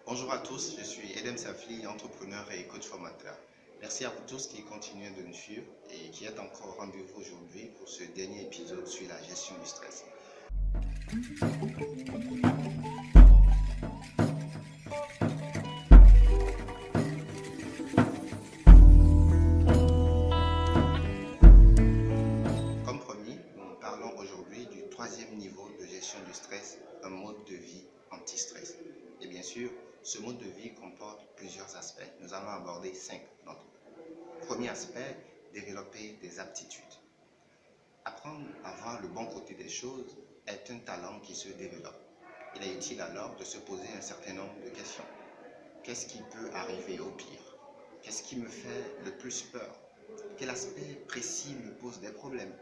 Bonjour à tous, je suis Edem Safli, entrepreneur et coach formateur. Merci à vous tous qui continuez de nous suivre et qui êtes encore au rendez-vous aujourd'hui pour ce dernier épisode sur la gestion du stress. Comme promis, nous parlons aujourd'hui du troisième niveau de gestion du stress, un mode de vie anti-stress. Et bien sûr, ce mode de vie comporte plusieurs aspects. Nous allons aborder 5 d'entre eux. Premier aspect, développer des aptitudes. Apprendre à voir le bon côté des choses est un talent qui se développe. Il est utile alors de se poser un certain nombre de questions. Qu'est-ce qui peut arriver au pire? Qu'est-ce qui me fait le plus peur? Quel aspect précis me pose des problèmes?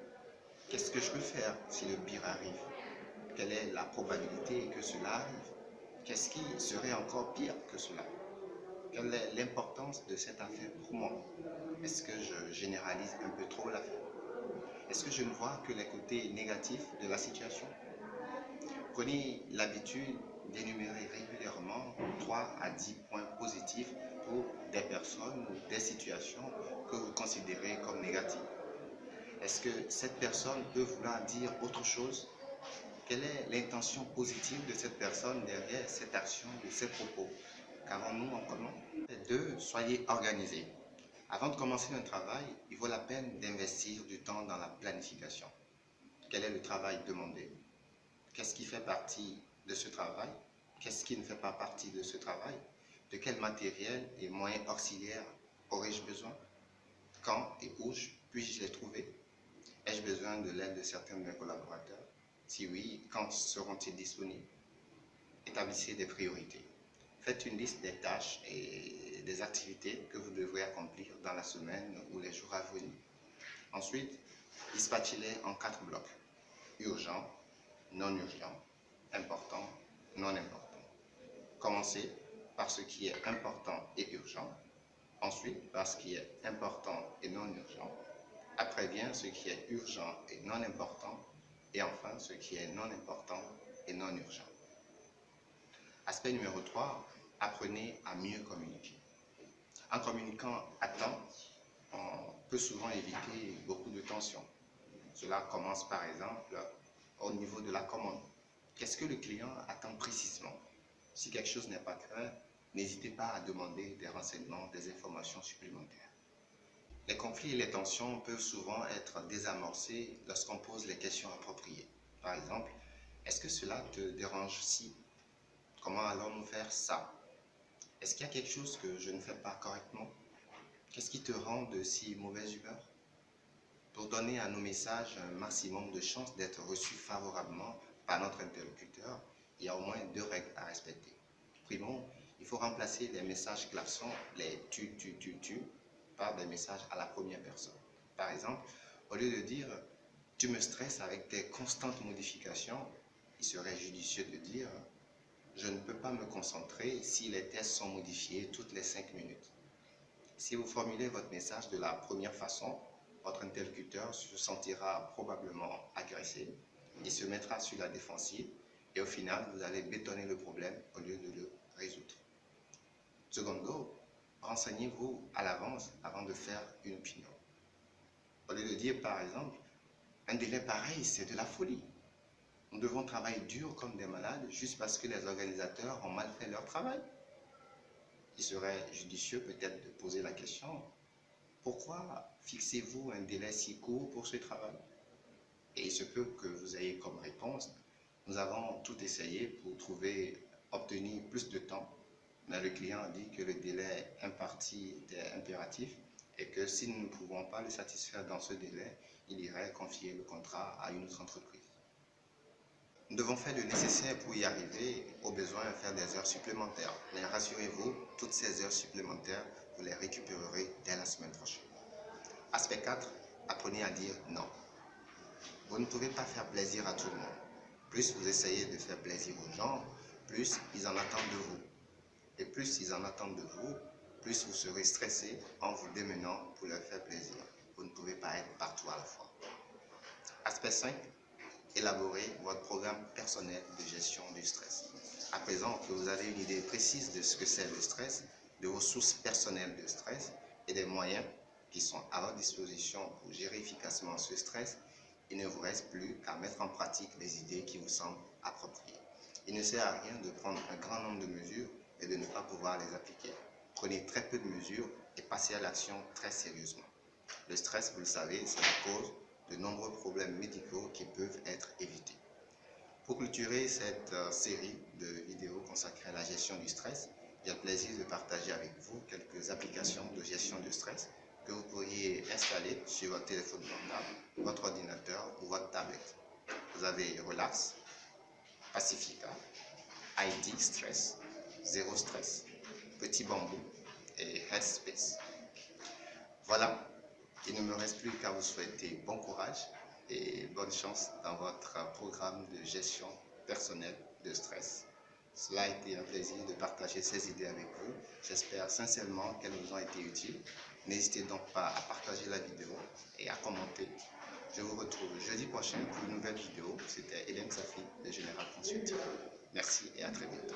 Qu'est-ce que je peux faire si le pire arrive? Quelle est la probabilité que cela arrive? Qu'est-ce qui serait encore pire que cela? Quelle est l'importance de cette affaire pour moi? Est-ce que je généralise un peu trop l'affaire? Est-ce que je ne vois que les côtés négatifs de la situation? Prenez l'habitude d'énumérer régulièrement 3 à 10 points positifs pour des personnes ou des situations que vous considérez comme négatives. Est-ce que cette personne peut vouloir dire autre chose? Quelle est l'intention positive de cette personne derrière cette action, de ces propos? Qu'avons-nous en commun? 2. Soyez organisés. Avant de commencer un travail, il vaut la peine d'investir du temps dans la planification. Quel est le travail demandé? Qu'est-ce qui fait partie de ce travail? Qu'est-ce qui ne fait pas partie de ce travail? De quel matériel et moyens auxiliaires aurais-je besoin? Quand et où puis-je les trouver? Ai-je besoin de l'aide de certains de mes collaborateurs? Si oui, quand seront-ils disponibles? Établissez des priorités. Faites une liste des tâches et des activités que vous devrez accomplir dans la semaine ou les jours à venir. Ensuite, dispatchez-les en 4 blocs. Urgent, non urgent, important, non important. Commencez par ce qui est important et urgent. Ensuite, par ce qui est important et non urgent. Après vient ce qui est urgent et non important. Et enfin, ce qui est non important et non urgent. Aspect numéro 3, apprenez à mieux communiquer. En communiquant à temps, on peut souvent éviter beaucoup de tensions. Cela commence par exemple au niveau de la commande. Qu'est-ce que le client attend précisément? Si quelque chose n'est pas clair, n'hésitez pas à demander des renseignements, des informations supplémentaires. Les conflits et les tensions peuvent souvent être désamorcés lorsqu'on pose les questions appropriées. Par exemple, est-ce que cela te dérange si? Comment allons-nous faire ça? Est-ce qu'il y a quelque chose que je ne fais pas correctement? Qu'est-ce qui te rend de si mauvaise humeur? Pour donner à nos messages un maximum de chances d'être reçus favorablement par notre interlocuteur, il y a au moins 2 règles à respecter. Primo, il faut remplacer les messages klaxons, les tu, par des messages à la première personne. Par exemple, au lieu de dire « tu me stresses avec tes constantes modifications », il serait judicieux de dire « je ne peux pas me concentrer si les tests sont modifiés toutes les 5 minutes ». Si vous formulez votre message de la première façon, votre interlocuteur se sentira probablement agressé, il se mettra sur la défensive et au final, vous allez bétonner le problème au lieu de le résoudre. Secondo, renseignez-vous à l'avance avant de faire une opinion. Au lieu de dire par exemple, un délai pareil, c'est de la folie. Nous devons travailler dur comme des malades juste parce que les organisateurs ont mal fait leur travail. Il serait judicieux peut-être de poser la question, pourquoi fixez-vous un délai si court pour ce travail? Et il se peut que vous ayez comme réponse, nous avons tout essayé pour obtenir plus de temps, mais le client a dit que le délai imparti était impératif et que si nous ne pouvons pas le satisfaire dans ce délai, il irait confier le contrat à une autre entreprise. Nous devons faire le nécessaire pour y arriver, au besoin faire des heures supplémentaires. Mais rassurez-vous, toutes ces heures supplémentaires, vous les récupérerez dès la semaine prochaine. Aspect 4, apprenez à dire non. Vous ne pouvez pas faire plaisir à tout le monde. Plus vous essayez de faire plaisir aux gens, plus ils en attendent de vous. Et plus ils en attendent de vous, plus vous serez stressé en vous démenant pour leur faire plaisir. Vous ne pouvez pas être partout à la fois. Aspect 5, élaborez votre programme personnel de gestion du stress. Après présent que vous avez une idée précise de ce que c'est le stress, de vos sources personnelles de stress et des moyens qui sont à votre disposition pour gérer efficacement ce stress. Il ne vous reste plus qu'à mettre en pratique les idées qui vous semblent appropriées. Il ne sert à rien de prendre un grand nombre de mesures et de ne pas pouvoir les appliquer. Prenez très peu de mesures et passez à l'action très sérieusement. Le stress, vous le savez, c'est la cause de nombreux problèmes médicaux qui peuvent être évités. Pour clôturer cette série de vidéos consacrées à la gestion du stress, j'ai le plaisir de partager avec vous quelques applications de gestion du stress que vous pourriez installer sur votre téléphone portable, votre ordinateur ou votre tablette. Vous avez Relax, Pacifica, ID Stress, Zero Stress, Petit Bambou et Headspace. Voilà, il ne me reste plus qu'à vous souhaiter bon courage et bonne chance dans votre programme de gestion personnelle de stress. Cela a été un plaisir de partager ces idées avec vous. J'espère sincèrement qu'elles vous ont été utiles. N'hésitez donc pas à partager la vidéo et à commenter. Je vous retrouve jeudi prochain pour une nouvelle vidéo. C'était Hélène Safi de General Consulting. Merci et à très bientôt.